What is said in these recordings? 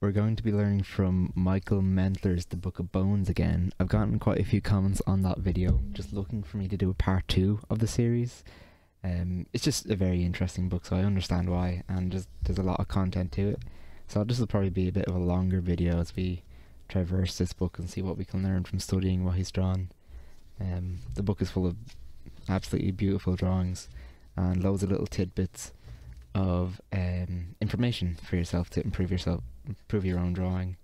we're going to be learning from Michael Mentlers' The Book of Bones again. I've gotten quite a few comments on that video, just looking for me to do a part 2 of the series. It's just a very interesting book, so I understand why, and just there's a lot of content to it. So this will probably be a bit of a longer video as we traverse this book and see what we can learn from studying what he's drawn. The book is full of absolutely beautiful drawings and loads of little tidbits of information for yourself to improve your own drawing.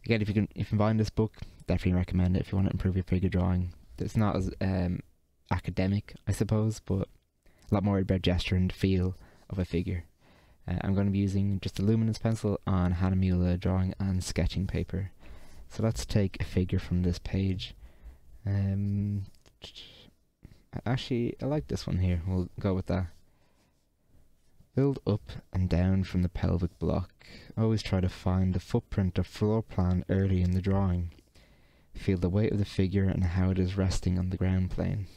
Again, if you can find this book, definitely recommend it if you want to improve your figure drawing. It's not as academic, I suppose, but a lot more about gesture and feel of a figure. I'm going to be using just a Luminance pencil on Hahnemühle drawing and sketching paper. So let's take a figure from this page. Actually, I like this one here. We'll go with that. Build up and down from the pelvic block. Always try to find the footprint or floor plan early in the drawing. Feel the weight of the figure and how it is resting on the ground plane.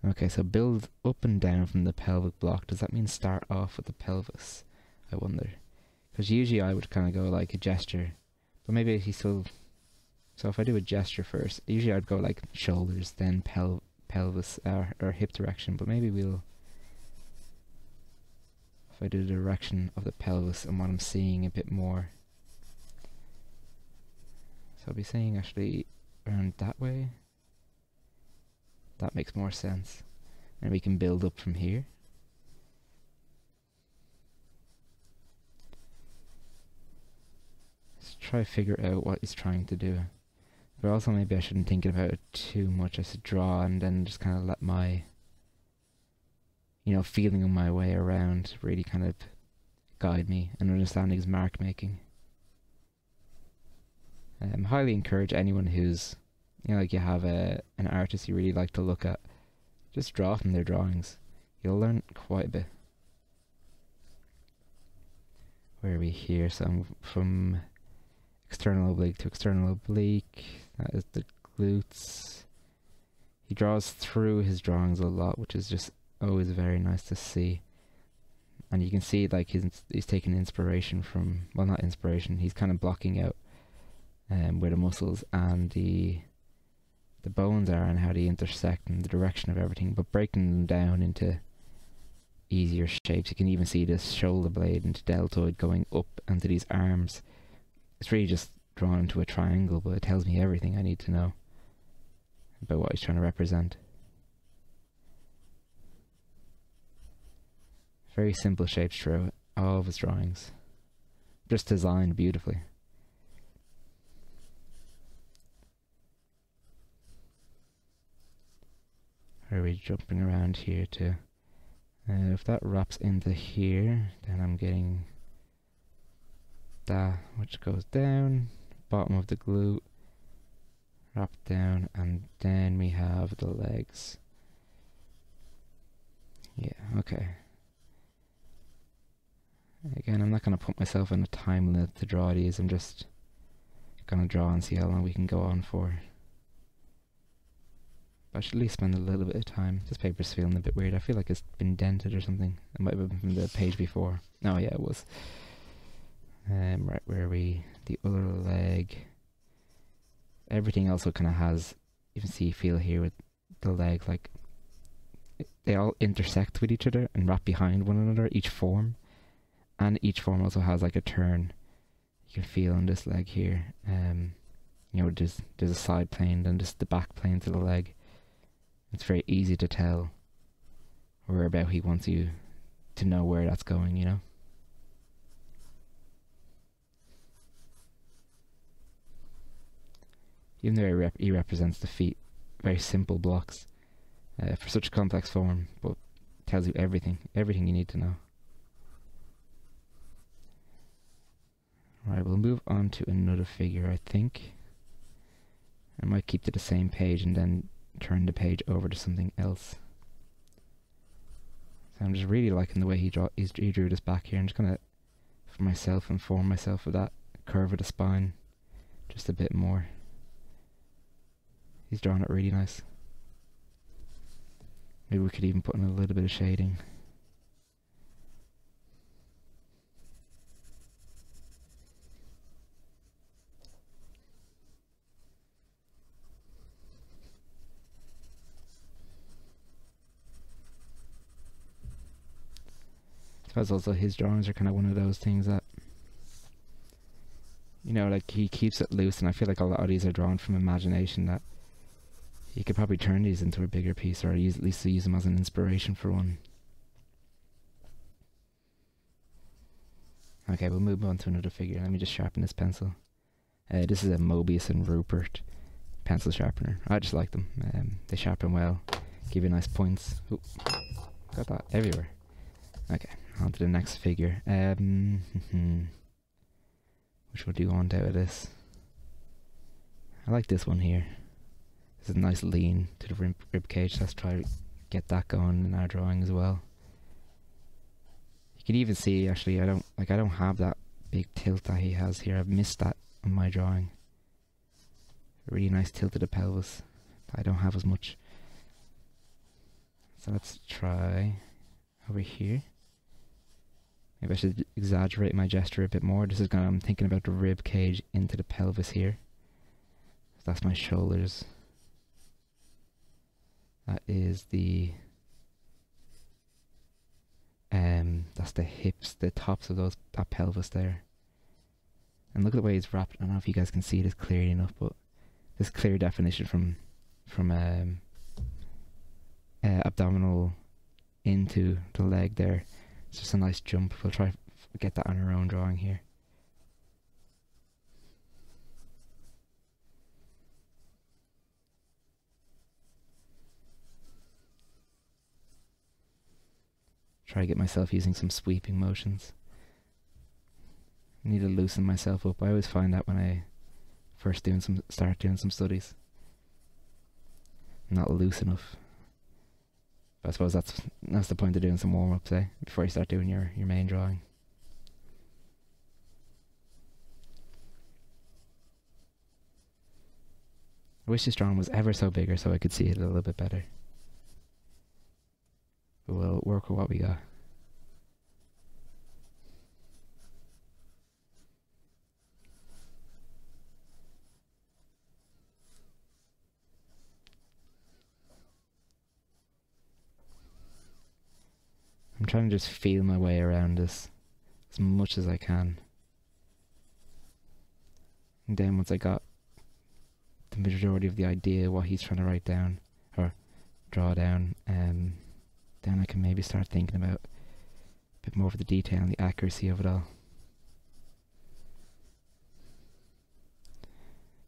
Okay, so build up and down from the pelvic block. Does that mean start off with the pelvis? I wonder. Because usually I would kind of go like a gesture. But maybe he still... So if I do a gesture first, usually I'd go like shoulders, then pelvis or hip direction. But maybe we'll... If I do the direction of the pelvis and what I'm seeing a bit more. So I'll be saying actually around that way. That makes more sense. And we can build up from here. Let's try to figure out what he's trying to do. But also maybe I shouldn't think about it too much. I should draw and then just kind of let my... feeling of my way around really kind of guide me and understanding his mark making. Highly encourage anyone who's, like you have an artist you really like to look at, just draw from their drawings. You'll learn quite a bit. Where are we here? So I'm from external oblique to external oblique. That is the glutes. He draws through his drawings a lot, which is just always very nice to see. And you can see like he's taking inspiration from, well, not inspiration, he's kind of blocking out where the muscles and the bones are and how they intersect and the direction of everything, but breaking them down into easier shapes. You can even see this shoulder blade into deltoid going up into these arms. It's really just drawn into a triangle, but it tells me everything I need to know about what he's trying to represent. Very simple shapes throughout all of his drawings. Just designed beautifully. Are we jumping around here to... if that wraps into here, then I'm getting that, which goes down, bottom of the glute, wrap down, and then we have the legs. Yeah, okay. Again, I'm not going to put myself in a time limit to draw these. I'm just going to draw and see how long we can go on for. But I should at least spend a little bit of time. This paper's feeling a bit weird. I feel like it's been dented or something. It might have been from the page before. Oh yeah, it was. Right, where are we? The other leg. Everything also kind of has, you can see, feel here with the leg, like they all intersect with each other and wrap behind one another, each form. And each form also has like a turn. You can feel on this leg here. There's a side plane, then just the back plane to the leg. It's very easy to tell whereabout he wants you to know where that's going, Even though he represents the feet, very simple blocks for such a complex form, but tells you everything you need to know. Right, we'll move on to another figure, I think. I might keep to the same page and then turn the page over to something else. So I'm just really liking the way he drew this back here. I'm just gonna, for myself, inform myself of that curve of the spine just a bit more. He's drawn it really nice. Maybe we could even put in a little bit of shading. Because also his drawings are kind of one of those things that, you know, like he keeps it loose, and I feel like a lot of these are drawn from imagination, that he could probably turn these into a bigger piece, or at least use them as an inspiration for one. Okay, we'll move on to another figure. Let me just sharpen this pencil. This is a Mobius and Rupert pencil sharpener. I just like them. They sharpen well, give you nice points. Ooh, got that everywhere. Okay, on to the next figure. Which one do you want out of this? I like this one here. This is a nice lean to the rib cage. Let's try to get that going in our drawing as well. You can even see, actually, I don't have that big tilt that he has here. I've missed that on my drawing. A really nice tilt to the pelvis. I don't have as much. So let's try over here. Maybe I should exaggerate my gesture a bit more. This is gonna, I'm thinking about the rib cage into the pelvis here. So that's my shoulders. That is the that's the hips, the tops of that pelvis there. And look at the way it's wrapped. I don't know if you guys can see this clearly enough, but this clear definition from abdominal into the leg there. It's just a nice jump. We'll try to get that on our own drawing here. Try to get myself using some sweeping motions. I need to loosen myself up. I always find that when I first start doing some studies, I'm not loose enough. But I suppose that's the point of doing some warm-ups, before you start doing your main drawing. I wish this drawing was ever so bigger so I could see it a little bit better. But we'll work with what we got. I'm trying to just feel my way around this as much as I can. And then once I got the majority of the idea what he's trying to write down or draw down, then I can maybe start thinking about a bit more of the detail and the accuracy of it all.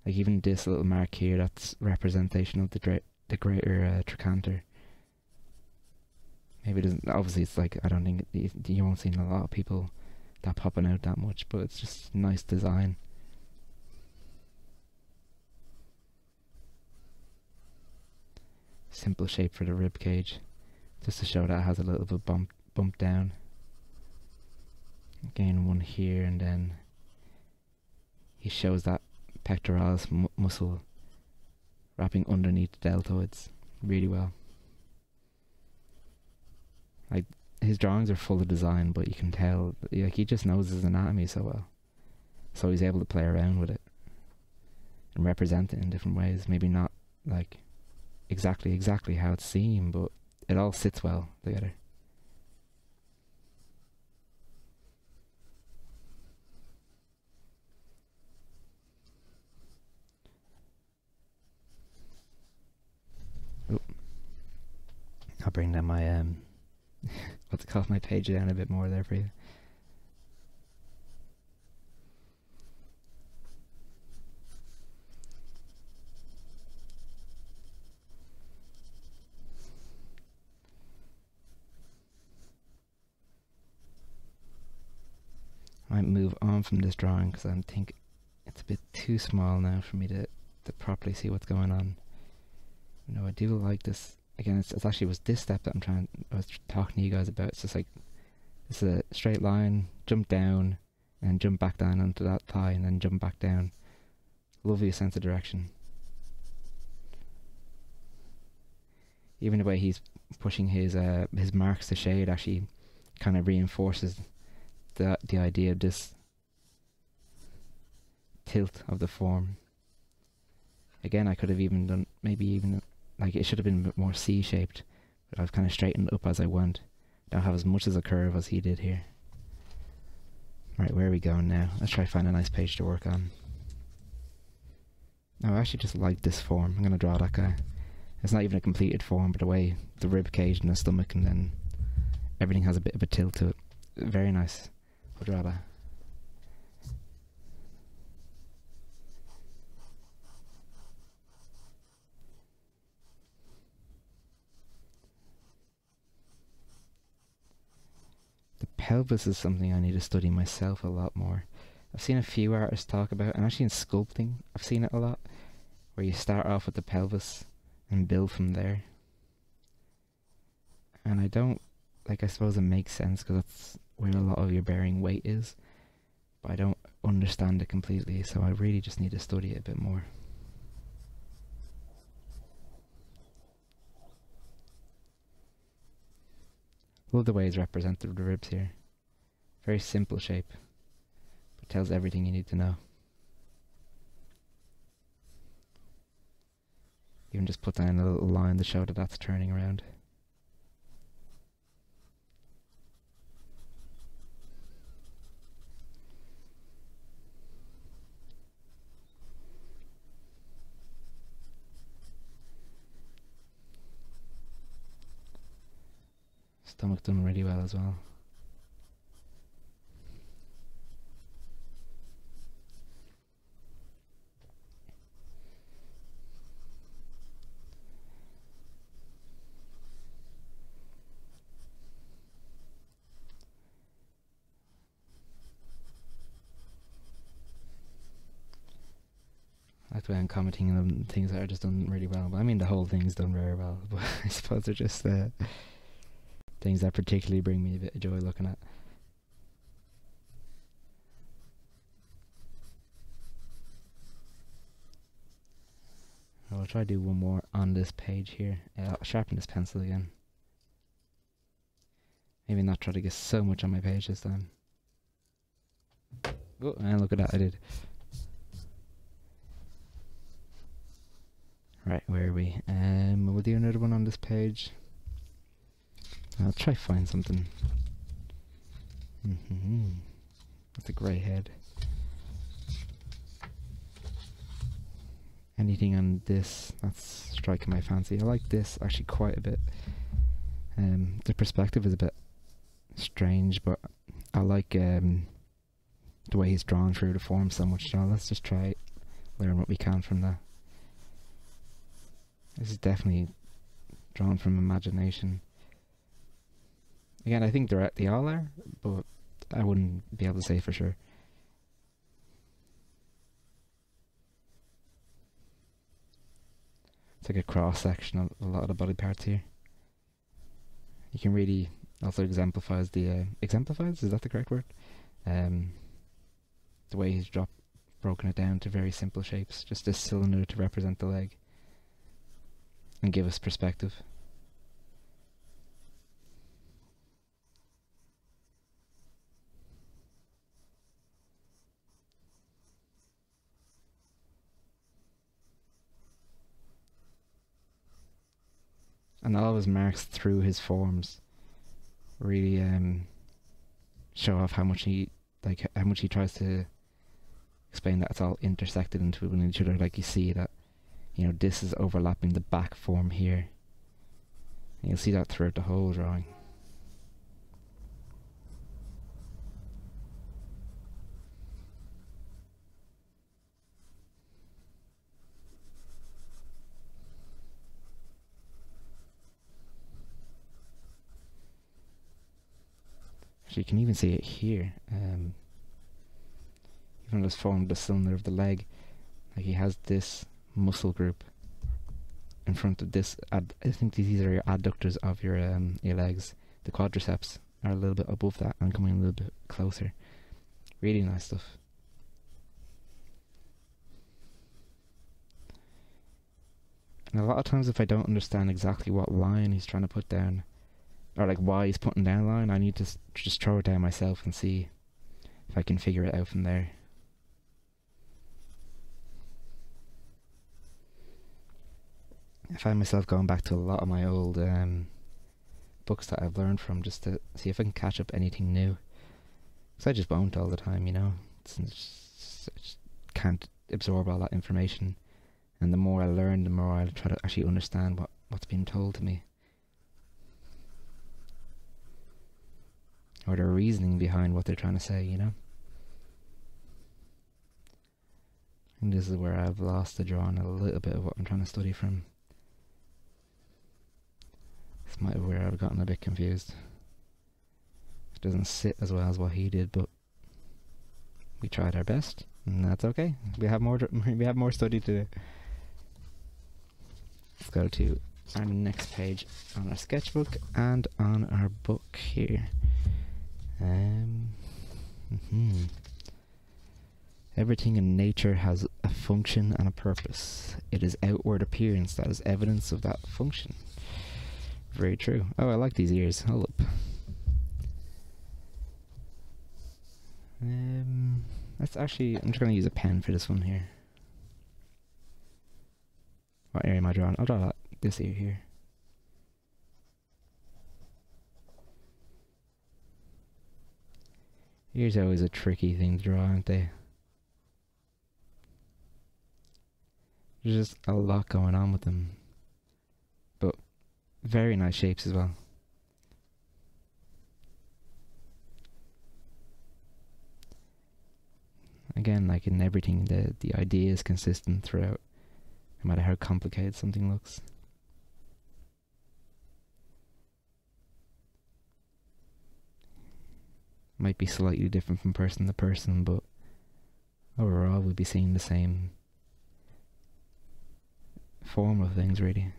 Like even this little mark here, that's representation of the greater trochanter. Maybe it doesn't, obviously it's like, I don't think you won't see a lot of people that popping out that much, but it's just nice design. Simple shape for the rib cage, just to show that it has a little bit bump down. Again, one here, and then he shows that pectoralis muscle wrapping underneath the deltoids really well. Like, his drawings are full of design, but you can tell, like, he just knows his anatomy so well, so he's able to play around with it and represent it in different ways. Maybe not like exactly how it's seen, but it all sits well together. Ooh. I'll bring down my what's it called, my page down a bit more there for you. I might move on from this drawing because I think it's a bit too small now for me to properly see what's going on. You know, I do like this. Again, it's actually was this step that I was talking to you guys about. It's just like, it's a straight line, jump down, and jump back down onto that thigh, and then jump back down. Lovely sense of direction. Even the way he's pushing his marks to shade actually kind of reinforces the idea of this tilt of the form. Again, I could have even done, maybe even, like, it should have been a bit more C-shaped, but I've kind of straightened it up as I went. Don't have as much as a curve as he did here. Right, where are we going now? Let's try to find a nice page to work on. No, I actually just like this form. I'm going to draw that guy. It's not even a completed form, but the way the rib cage and the stomach, and then everything has a bit of a tilt to it. Very nice. I'll draw that. The pelvis is something I need to study myself a lot more. I've seen a few artists talk about, and actually in sculpting, I've seen it a lot, where you start off with the pelvis and build from there. And I don't, like, I suppose it makes sense because that's where a lot of your bearing weight is, but I don't understand it completely, so I really just need to study it a bit more. Love the way he's represented the ribs here. Very simple shape, but tells everything you need to know. Even just put down a little line to show that that's turning around. Stomach done really well as well. I like the way I'm commenting on things that are just done really well. But I mean, the whole thing's done very well. But I suppose they're just things that particularly bring me a bit of joy looking at. I'll try to do one more on this page here. I'll sharpen this pencil again. Maybe not try to get so much on my page this time. Oh, and look at that, I did. Right, where are we? We'll do another one on this page. I'll try to find something. That's a grey head. Anything on this that's striking my fancy. I like this actually quite a bit. The perspective is a bit strange, but I like the way he's drawn through the form so much. So let's just try learn what we can from that. This is definitely drawn from imagination. Again, I think they all are, but I wouldn't be able to say for sure. It's like a cross section of a lot of the body parts here. You can really also exemplifies the exemplifies, is that the correct word? The way he's broken it down to very simple shapes, just this cylinder to represent the leg and give us perspective. And all of his marks through his forms really show off how much he tries to explain that it's all intersected into each other. Like you see that, you know, this is overlapping the back form here. And you'll see that throughout the whole drawing. You can even see it here. Even just formed the cylinder of the leg. Like he has this muscle group in front of this. I think these are your adductors of your legs. The quadriceps are a little bit above that and coming a little bit closer. Really nice stuff. And a lot of times, if I don't understand exactly what line he's trying to put down, or like why he's putting down a line, I need to just throw it down myself and see if I can figure it out from there. I find myself going back to a lot of my old books that I've learned from, just to see if I can catch up anything new. Because I just won't all the time, you know. I just can't absorb all that information. And the more I learn, the more I'll try to actually understand what's being told to me. Or their reasoning behind what they're trying to say, you know. And this is where I've lost the draw on a little bit of what I'm trying to study from. This might be where I've gotten a bit confused. It doesn't sit as well as what he did, but we tried our best, and that's okay. We have more study to do. Let's go to our next page on our sketchbook and on our book here. Everything in nature has a function and a purpose. It is outward appearance that is evidence of that function. Very true. Oh, I like these ears. Hold up. Let's actually, I'm just going to use a pen for this one here. What area am I drawing? I'll draw this ear here. Ears are always a tricky thing to draw, aren't they? There's just a lot going on with them. But very nice shapes as well. Again, like in everything, the idea is consistent throughout, no matter how complicated something looks. Might be slightly different from person to person, but overall we'll be seeing the same form of things, really.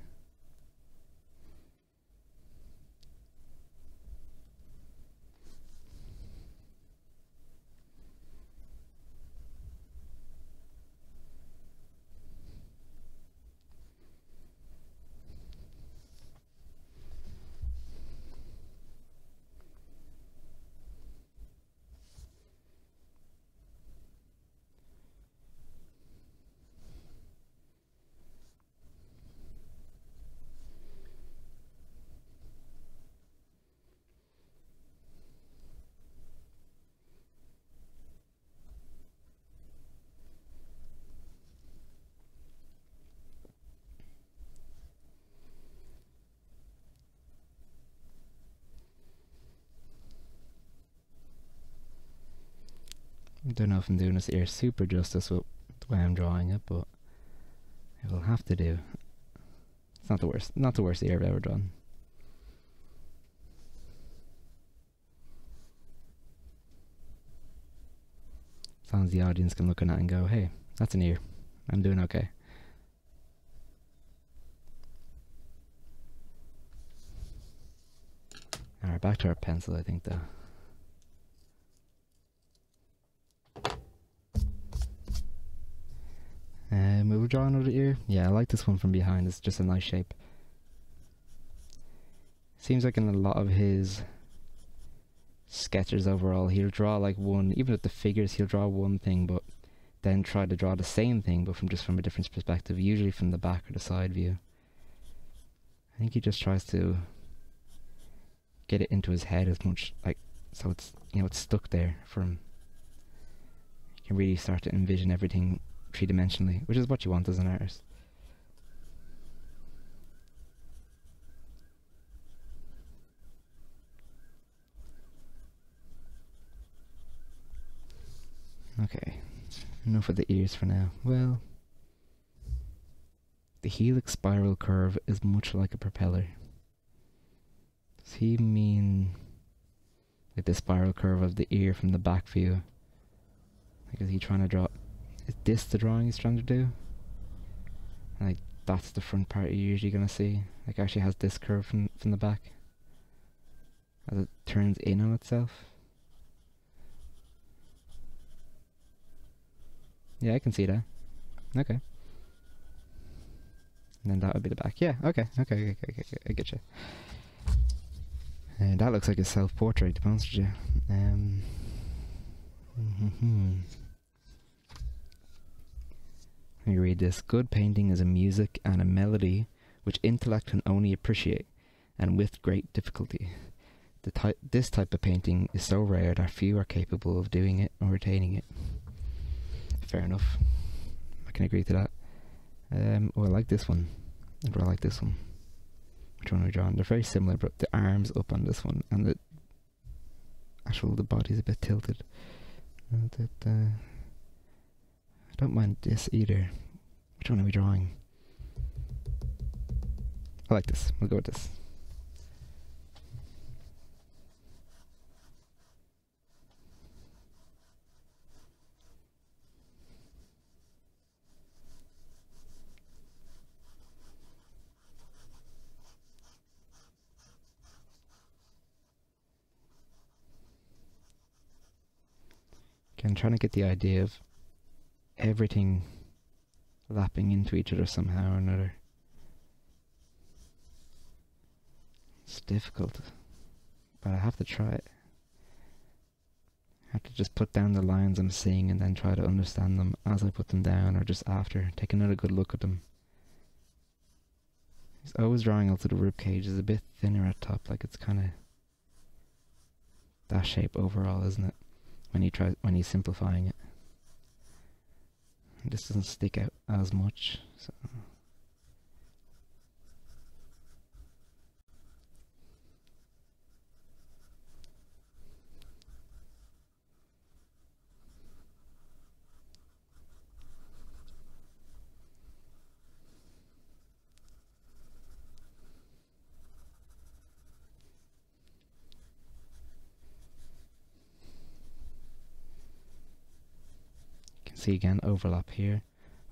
I don't know if I'm doing this ear super justice with the way I'm drawing it, but it will have to do. It's not the worst ear I've ever drawn. As long as the audience can look at it and go, hey, that's an ear. I'm doing okay. Alright, back to our pencil, I think, though. We'll draw another ear. Yeah, I like this one from behind. It's just a nice shape. Seems like in a lot of his sketches overall, he'll draw like one, even with the figures, he'll draw one thing, but then try to draw the same thing, but from a different perspective, usually from the back or the side view. I think he just tries to get it into his head as much, like, so it's, you know, it's stuck there for him. You can really start to envision everything three-dimensionally, which is what you want as an artist. Okay, enough of the ears for now. Well, the helix spiral curve is much like a propeller. Does he mean like the spiral curve of the ear from the back view? Like, is he trying to draw? Is this the drawing he's trying to do? And like, that's the front part you're usually gonna see. Like, actually has this curve from the back as it turns in on itself. Yeah, I can see that. Okay. And then that would be the back. Yeah, okay, I get you. And that looks like a self-portrait, to be honest with you. Let me read this. Good painting is a music and a melody which intellect can only appreciate, and with great difficulty. This type of painting is so rare that few are capable of doing it or retaining it. Fair enough. I can agree to that. Oh, I like this one. I like this one. Which one are we drawing? They're very similar, but the arms up on this one, and the body's a bit tilted. I don't mind this either. Which one are we drawing? I like this. We'll go with this. Okay, I'm trying to get the idea of everything lapping into each other somehow or another. It's difficult, but I have to try it. I have to just put down the lines I'm seeing and then try to understand them as I put them down, or just after. Take another good look at them. He's always drawing also the ribcage is a bit thinner at top, like it's kind of that shape overall, isn't it? When he's simplifying it. This doesn't stick out as much, so. See again, overlap here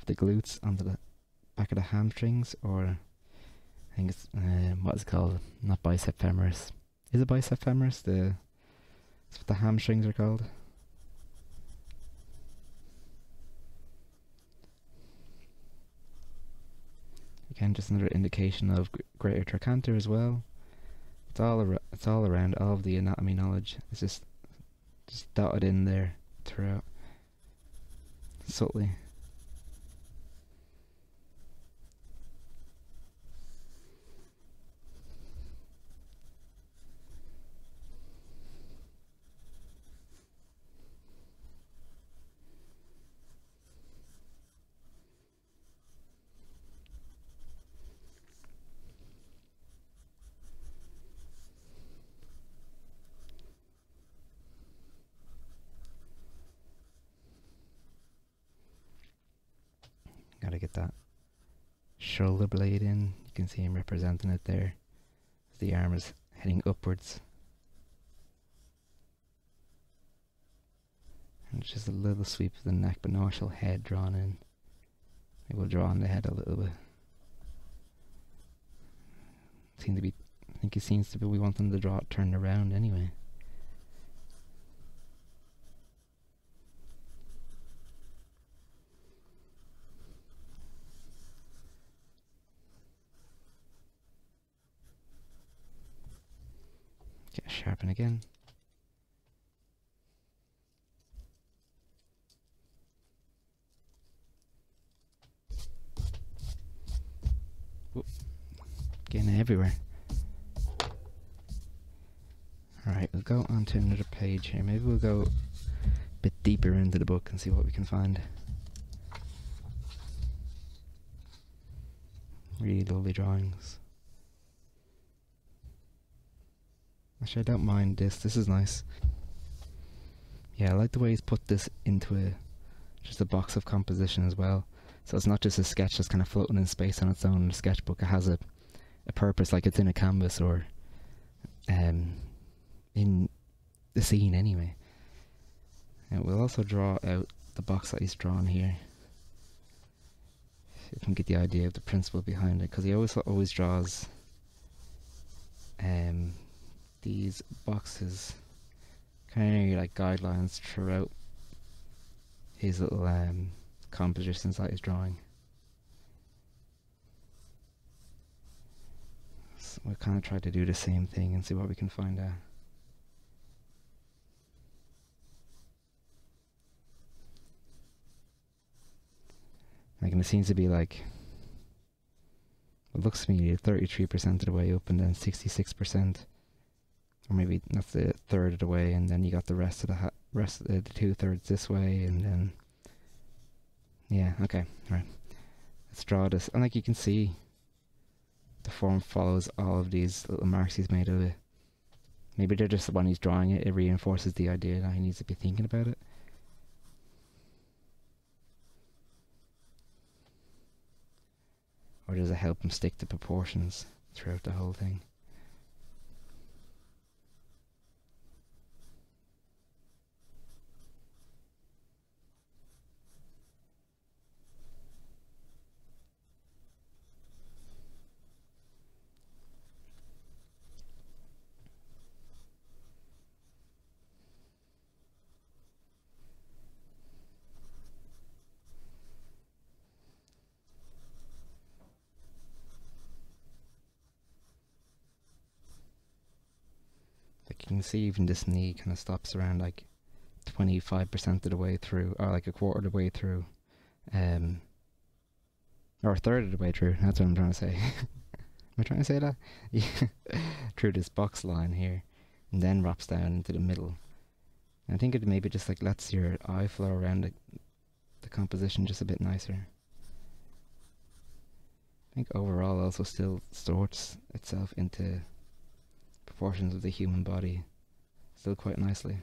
of the glutes onto the back of the hamstrings, or I think it's what is it called? Not bicep femoris. Is it bicep femoris? That's what the hamstrings are called. Again, just another indication of greater trochanter as well. It's all around. All of the anatomy knowledge. It's just dotted in there throughout. Subtly. Gotta get that shoulder blade in. You can see him representing it there. The arm is heading upwards. And just a little sweep of the neck, but no actual head drawn in. Maybe we'll draw on the head a little bit. I think he seems to be, we want them to draw it turned around anyway. Get sharpen again. Whoop. Getting everywhere. Alright, we'll go on to another page here. Maybe we'll go a bit deeper into the book and see what we can find. Really lovely drawings. Actually, I don't mind this. This is nice. Yeah, I like the way he's put this into just a box of composition as well. So it's not just a sketch that's kind of floating in space on its own in a sketchbook. It has a purpose, like it's in a canvas or in the scene anyway. And we'll also draw out the box that he's drawn here. So you can get the idea of the principle behind it, because he always draws these boxes, kind of like guidelines throughout his little compositions that he's drawing. So we'll kind of try to do the same thing and see what we can find out. Like, and it seems to be like, It looks to me 33% of the way up and then 66%. Or maybe that's the third of the way, and then you got the rest of the 2/3 this way, and then yeah, okay, right. Let's draw this, and like you can see, the form follows all of these little marks he's made of it. Maybe they're just when he's drawing it, it reinforces the idea that he needs to be thinking about it. Or does it help him stick to proportions throughout the whole thing? Like you can see even this knee kind of stops around like 25% of the way through, or like a quarter of the way through, or a third of the way through, that's what I'm trying to say. Am I trying to say that? Yeah. Through this box line here, and then wraps down into the middle. And I think it maybe just like lets your eye flow around the composition just a bit nicer. I think overall also still sorts itself into proportions of the human body still quite nicely.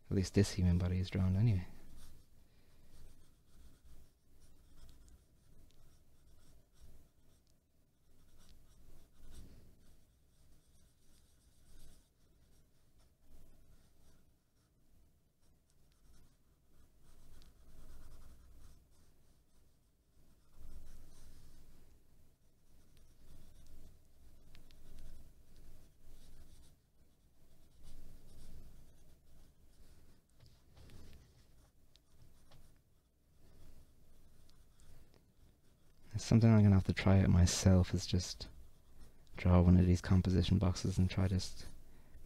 At least this human body is drawn anyway. Something I'm gonna have to try out myself is just draw one of these composition boxes and try to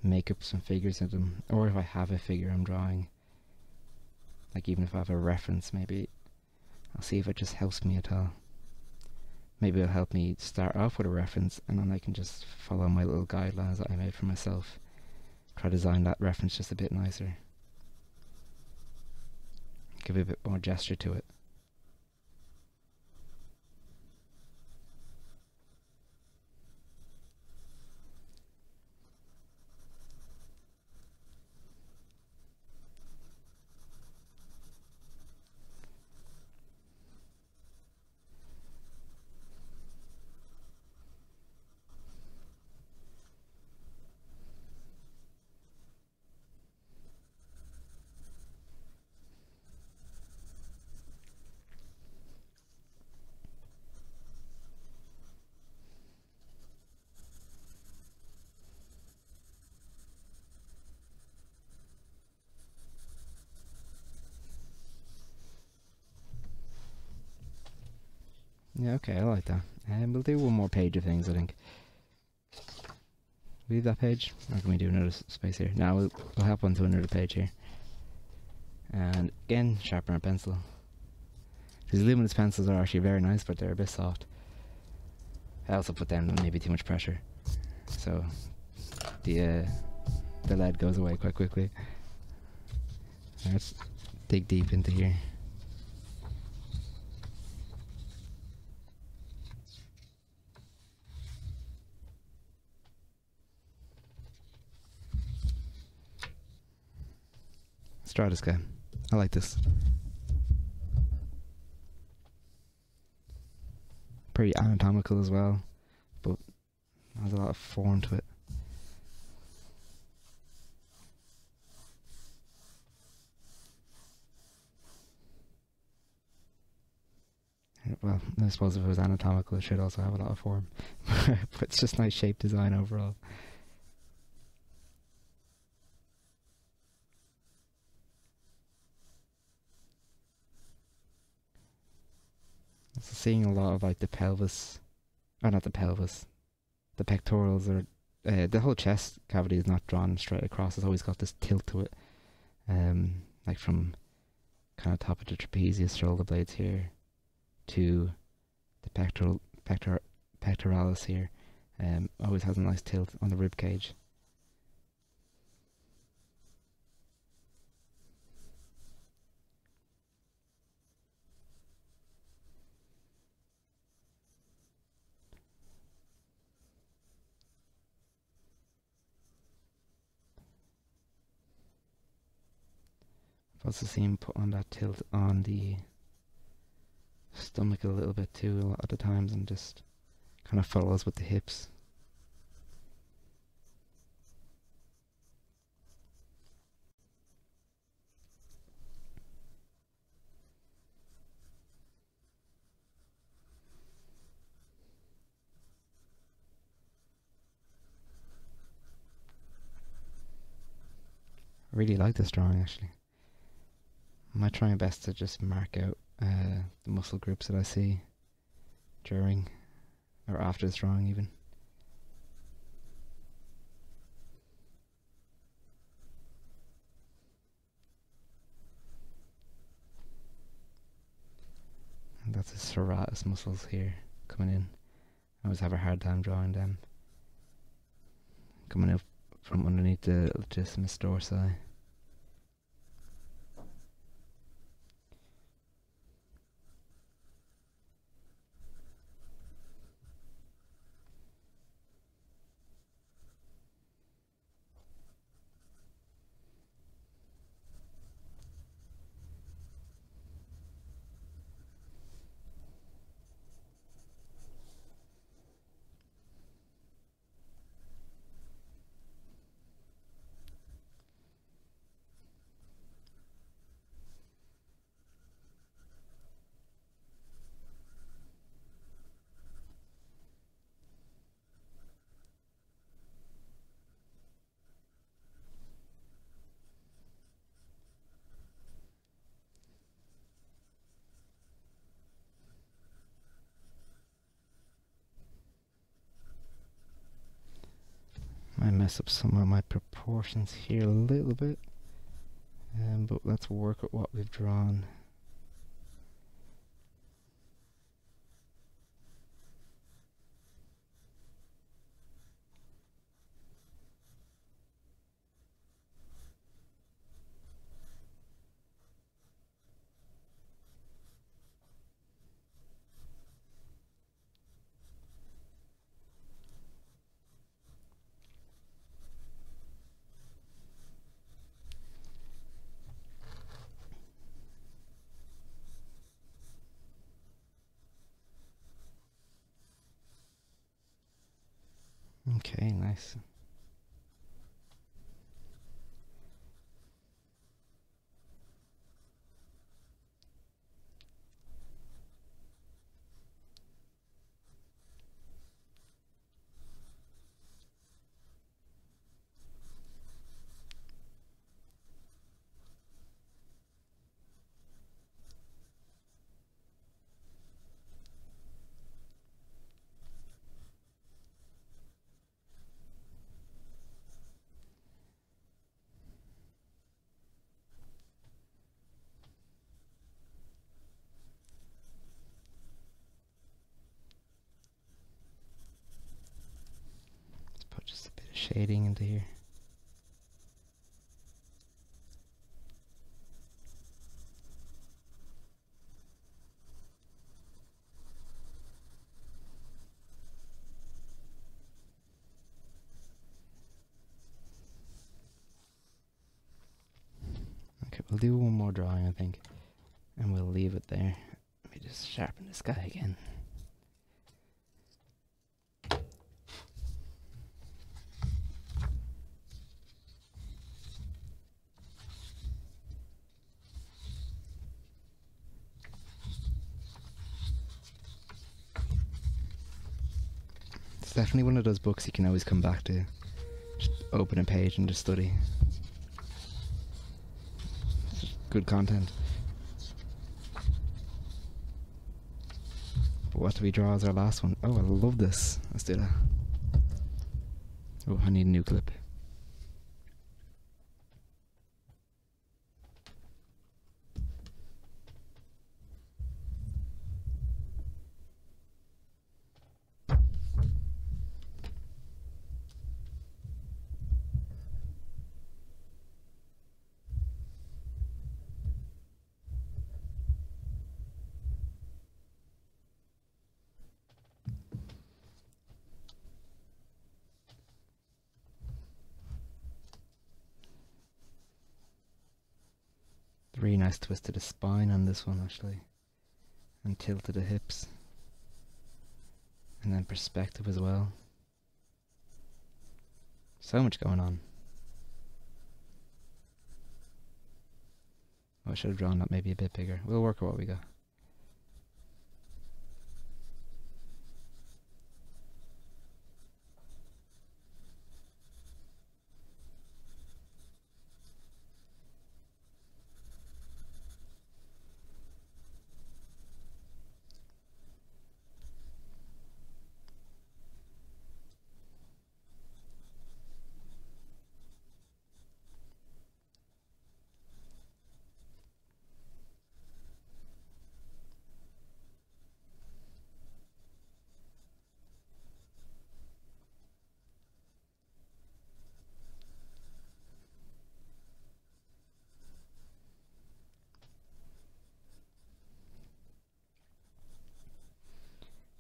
make up some figures of them. Or if I have a figure I'm drawing, like even if I have a reference, maybe I'll see if it just helps me at all. Maybe it'll help me start off with a reference and then I can just follow my little guidelines that I made for myself. Try to design that reference just a bit nicer. Give it a bit more gesture to it. Yeah, okay, I like that. And we'll do one more page of things, I think. Leave that page, or can we do another space here? Now we'll hop onto another page here. And again, sharpen our pencil. These Luminance pencils are actually very nice, but they're a bit soft. I also put down maybe too much pressure, so the lead goes away quite quickly. Let's dig deep into here. Let's try this guy. I like this. Pretty anatomical as well, but has a lot of form to it. Well, I suppose if it was anatomical, it should also have a lot of form. But it's just nice shape design overall. So seeing a lot of like the pelvis, or not the pelvis, the pectorals, or the whole chest cavity is not drawn straight across. It's always got this tilt to it, like from kind of top of the trapezius shoulder blades here to the pectoralis here always has a nice tilt on the rib cage. I've also seen him put on that tilt on the stomach a little bit too a lot of the times, and just kind of follows with the hips. I really like this drawing actually. I might try my best to just mark out the muscle groups that I see during or after this drawing even. And that's his serratus muscles here coming in. I always have a hard time drawing them. Coming up from underneath the latissimus dorsi. I mess up some of my proportions here a little bit, but let's work with what we've drawn. Okay, nice. Let's put just a bit of shading into here. Okay, we'll do one more drawing I think, and we'll leave it there. Let me just sharpen this guy again. It's definitely one of those books you can always come back to. Just open a page and just study. It's just good content. But what do we draw as our last one? Oh, I love this. Let's do that. Oh, I need a new clip. Really nice twist to the spine on this one actually, and tilt to the hips, and then perspective as well. So much going on. Oh, I should have drawn that maybe a bit bigger. We'll work with what we got.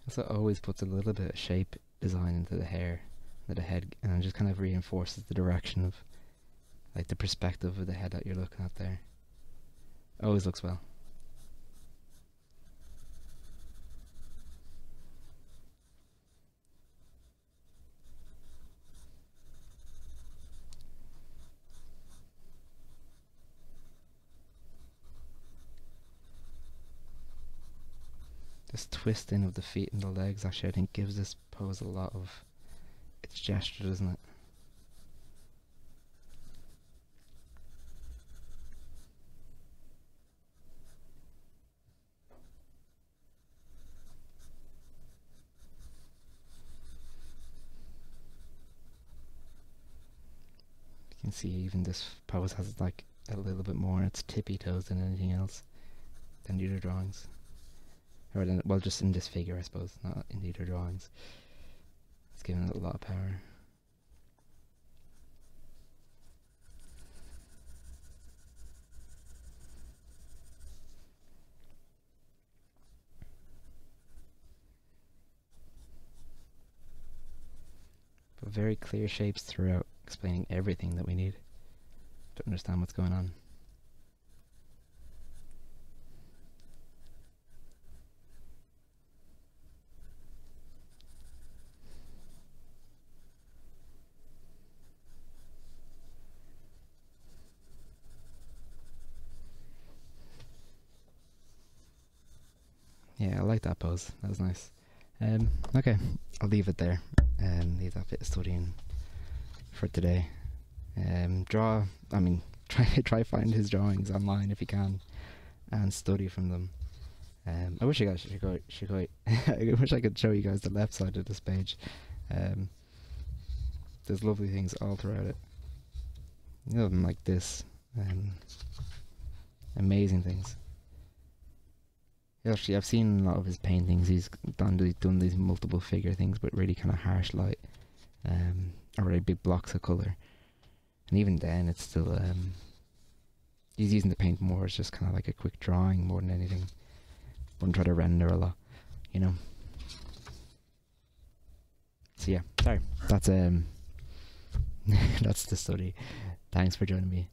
So it always puts a little bit of shape design into the hair, into the head, and just kind of reinforces the direction of, like, the perspective of the head that you're looking at there. Always looks well. This twisting of the feet and the legs actually I think gives this pose a lot of its gesture, doesn't it? You can see even this pose has like a little bit more in its tippy toes than anything else than the other drawings. Or then, well, just in this figure I suppose, not in the other drawings. It's giving it a lot of power. But very clear shapes throughout, explaining everything that we need to understand what's going on. Yeah, I like that pose. That was nice. Okay, I'll leave it there. Leave that bit of studying for today. Try find his drawings online if you can, and study from them. I wish I wish I could show you guys the left side of this page. There's lovely things all throughout it. Nothing like this. Amazing things. Actually, I've seen a lot of his paintings. He's done these multiple figure things, but really kind of harsh light, or really big blocks of color. And even then, it's still he's using the paint more as just kind of like a quick drawing more than anything. Wouldn't try to render a lot, you know. So yeah, sorry. That's that's the study. Thanks for joining me.